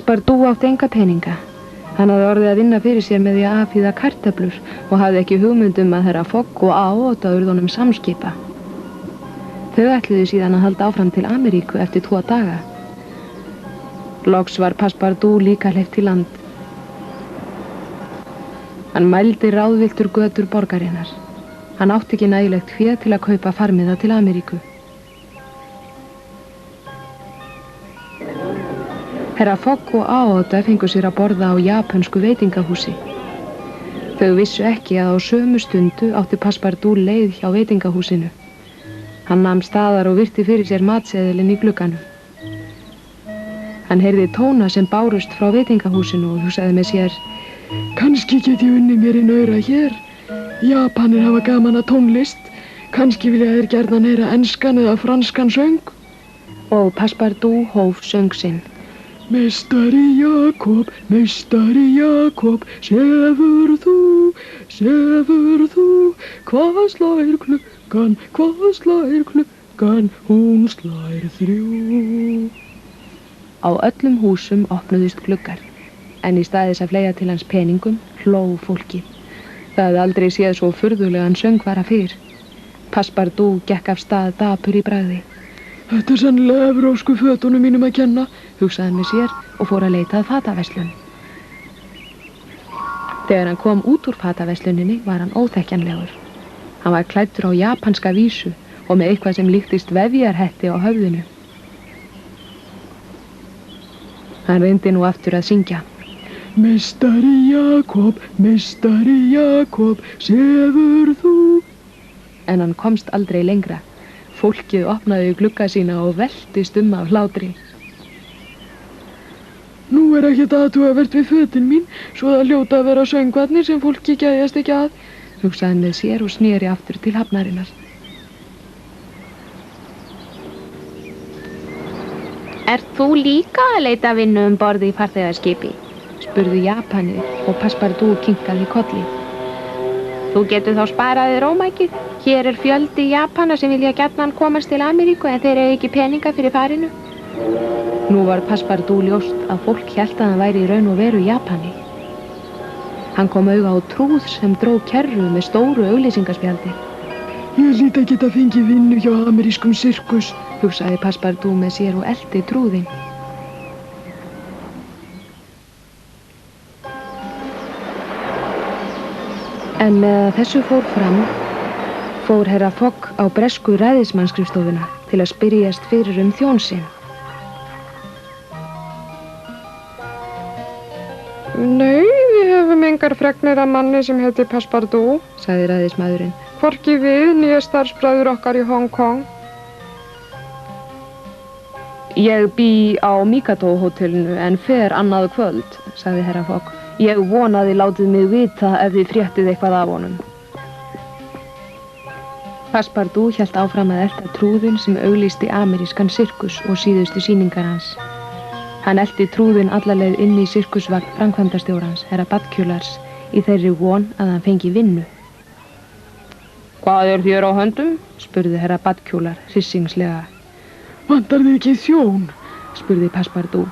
Passepartout átti enga peninga. Hann hafði orðið að vinna fyrir sér með því að afhýða kartöflur og hafði ekki hugmynd um að herra Fogg og Aota urðu honum samskipa. Þau ætluðu síðan að halda áfram til Ameríku eftir 2 daga. Loks var Passepartout líka hleypt í land. Hann mældi ráðvilltur götur borgarinnar. Hann átti ekki nægilegt fé til að kaupa farmiða til Ameríku. Herra Fogg og Aota fengu sér að borða á japönsku veitingahúsi. Þau vissu ekki að á sömu stundu átti Passepartout leið hjá veitingahúsinu. Hann nam staðar og virti fyrir sér matseðilinn í glugganum. Hann heyrði tóna sem bárust frá veitingahúsinu og hugsaði með sér: kannski get ég unnið mér í naura hér. Japanir hafa gaman að tónlist. Kannski vilja þeir gjarnan heyra enskan eða franskan söng. Og Passepartout hóf söng sinn. Meistari Jakob, sefur þú, hvað slær klukkan, hún slær 3. Á öllum húsum opnuðust gluggar, en í staðis að fleygja til hans peningum, hló fólkið. Það hafði aldrei séð svo furðulegan söngvara fyrr. Passepartout gekk af stað dapur í bragði. Þetta sennilega evrópsku fötunum mínum að kenna, hugsaði hann með sér og fór að leita að fataverslun. Þegar hann kom út úr fataversluninni var hann óþekkjanlegur. Hann var klæddur á japanska vísu og með eitthvað sem líktist vefjarhetti á höfðinu. Hann reyndi nú aftur að syngja. Meistari Jakob, sefur þú. En hann komst aldrei lengra. Fólkið opnaði glugga sína og veltist af hlátri. Nú ekkert athugavert við fötin mín, svo það hljóta að vera söngvarnir sem fólki gæðjast ekki að, hugsaði hann með sér og sneri aftur til hafnarinnar. Ert þú líka að leita vinnu borð í farþegaskipi? Spurði Japanið og Passepartout kinkaði kolli. Þú getur þá sparaði rómækið. Hér fjöldi Japana sem vilja gjarnan komast til Ameríku en þeir ekki peninga fyrir farinu. Nú var Passepartout ljóst að fólk hélt að hann væri í raun og veru Japani. Hann kom auga á trúð sem dró kerru með stóru auglýsingaspjaldi. Ég hlýt að geta fengið vinnu hjá amerískum sirkus, hugsaði Passepartout með sér og elti trúðinn. En með að þessu fór fram, fór herra Fogg á bresku ræðismannsskrifstofuna til að spyrjast fyrir þjón sinn. Nei, við höfum engar fregnir af manni sem heitir Passepartout, sagði ræðismaðurinn. Hvorki við nýja starfsbræður okkar í Hong Kong. Ég bý á Mikado hótelinu en fer annað kvöld, sagði herra Fogg. Ég vonaði látið mig vita ef þið fréttið eitthvað af honum. Passepartout hélt áfram að elta trúðinn sem auglýsti amerískan sirkus og síðustu sýningar hans. Hann elti trúðinn alla leið inn í sirkusvagn framkvæmdastjórans, herra Badkjulars, í þeirri von að hann fengi vinnu. Hvað þér á höndum? Spurði herra Badkjular hryssingslega. Vantar þið ekki þjón? Spurði Passepartout.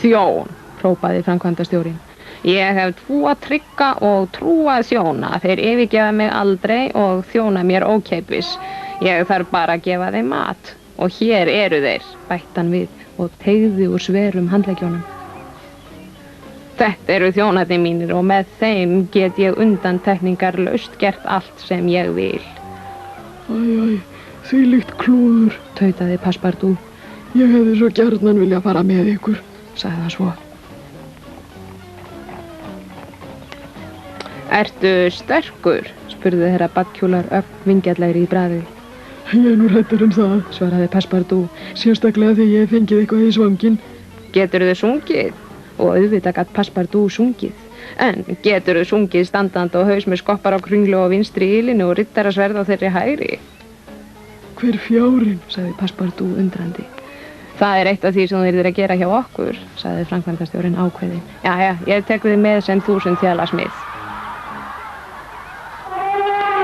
Þjón, hrópaði framkvæmdastjórinn. Ég hef 2 trygga og trúa þjóna. Þeir yfirgefa mig aldrei og þjóna mér ókeypis. Ég þarf bara að gefa þeim mat. Og hér eru þeir, bætti hann við og teygði úr sverum handleggjónum. Þetta eru þjónarnir mínir og með þeim get ég undantekningarlaust gert allt sem ég vil. Æ, þvílíkt klúður, tautaði Passepartout. Ég hefði svo gjarnan vilja fara með ykkur, sagði hann svo. Ertu sterkur? Spurði herra Badkjular vingjarlegri í bragði. Ég nú hræddur það, svaraði Passepartout. Sérstaklega þegar ég fengið eitthvað í svanginn. Geturðu sungið? Og auðvitað gat Passepartout sungið. En geturðu sungið standandi á haus með skoppar á kringlu og vinstri ílinu og riddarasverð á þeirri hægri? Hver fjárinn, sagði Passepartout undrandi. Það eitt af því sem þú yrðir að gera hjá okkur, sagði framkvæmdastjórinn ákveðinn. Jæja, ég tek þig með sem 1000 þjalasmið.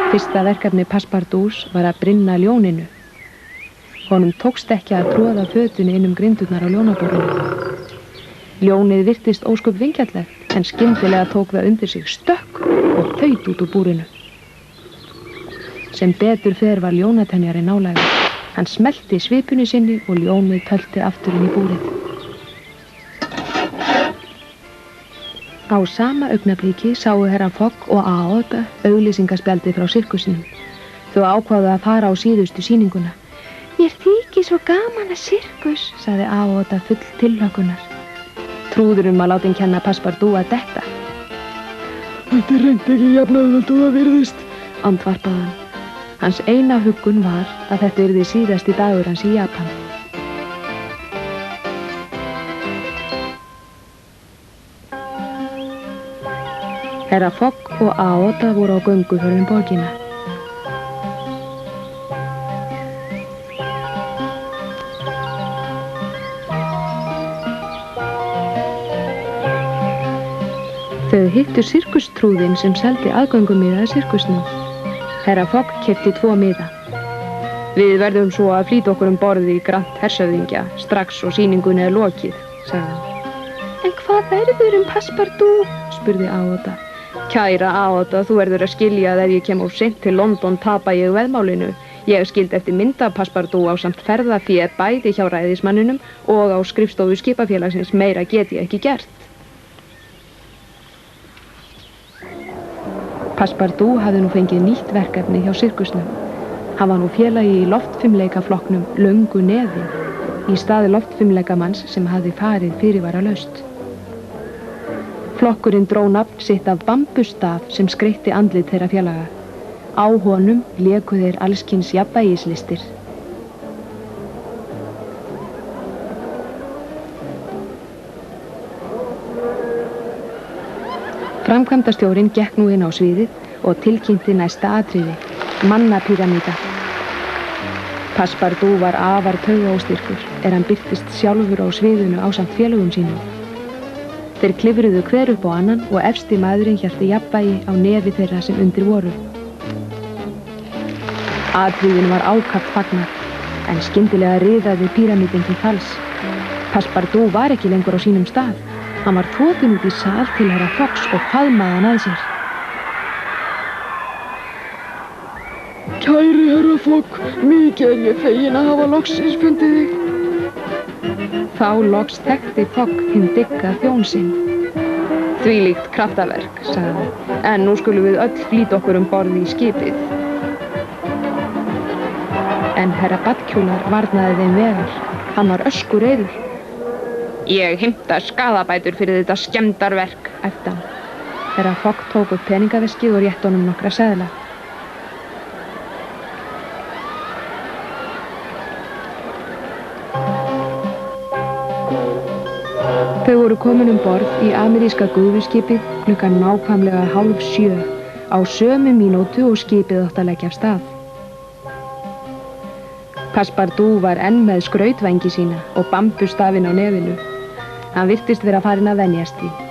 Fyrsta verkefni Passepartouts var að brynna ljóninu. Honum tókst ekki að troða fötunni inn grindurnar á ljónaborðinu. Ljónið virtist ósköp vingjarnlegt en skyndilega tók það undir sig stökk og þaut út úr búrinu. Sem betur fer var ljónatemjari nálægur. Hann smellti svipunu sinni og ljónið tölti aftur inn í búrið. Á sama augnabliki sáu herra Fogg og Aoda auglýsingaspjaldið frá sirkusnum. Þau ákváðu að fara á síðustu sýninguna. Mér þykir svo gaman að sirkus, sagði Aoda full tilhlökkunar. Trúðurinn var látin kenna Passepartout að detta. Þetta er reynd ekki jafn auðvelt og það virðist, andvarpaði hann. Hans eina huggun var að þetta yrði síðasti dagur hans í Japan. Herra Fogg og Aoda voru á göngu fyrir borgina. Þau hittu sirkustrúðinn sem seldi aðgöngumiða að sirkusnum. Herra Fogg keypti 2 miða. Við verðum svo að flýta okkur borði í Grant hershöfðingja strax og sýningunni lokið, sagði hann. En hvað verður Passepartout? Spurði Aoda. Kæra Aoda, þú verður að skilja að ef ég kem of seint til London tapa ég veðmálinu. Ég skildi eftir mynd af Passepartout ásamt ferðafé bæði hjá ræðismanninum og á skrifstofu skipafélagsins. Meira get ég ekki gert. Passepartout hafði nú fengið nýtt verkefni hjá sirkusnum. Hann var nú félagi í loftfimleikaflokknum Löngu nefi í staði loftfimleikamanns sem hafði farið fyrirvaralaust. Flokkurinn dró nafn sitt af bambusstaf sem skreytti andlit þeirra félaga. Á honum léku þeir allskyns jafnvægislistir. Framkvæmdastjórinn gekk nú inn á sviðið og tilkynnti næsta atriði, mannapíramída. Passepartout var afar taugaóstyrkur hann birtist sjálfur á sviðinu ásamt félögum sínum. Þeir klifruðu hver upp á annan og efsti maðurinn hélti jafnvægi á nefi þeirra sem undir voru. Atriðin var ákaft fagnað, en skyndilega riðaði píramídinn til falls. Passepartout var ekki lengur á sínum stað. Hann var þotinn út í sal til herra Foggs og faðmaði hann að sér. Kæri herra Fogg, mikið er ég fegin að hafa loksins fundið þig. Þá loks þekkti Fogg hinn digga þjón sinn. Þvílíkt kraftaverk, sagði hann, en nú skulum við öll flýta okkur borð í skipið. En herra Badkjúlar varnaði þeim vegar. Hann var öskureiður. Ég heimta skaðabætur fyrir þetta skemmdarverk, æpti hann. Herra Fogg tók upp peningaveskið og rétti honum nokkra seðla. Þau voru komin borð í ameríska gufuskipið klukkan nákvæmlega 6:30 á sömu mínútu og skipið átti að leggja af stað. Passepartout var enn með skrautvangi sína og bambusstafinn á nefinu. Hann virtist vera farinn að venjast því.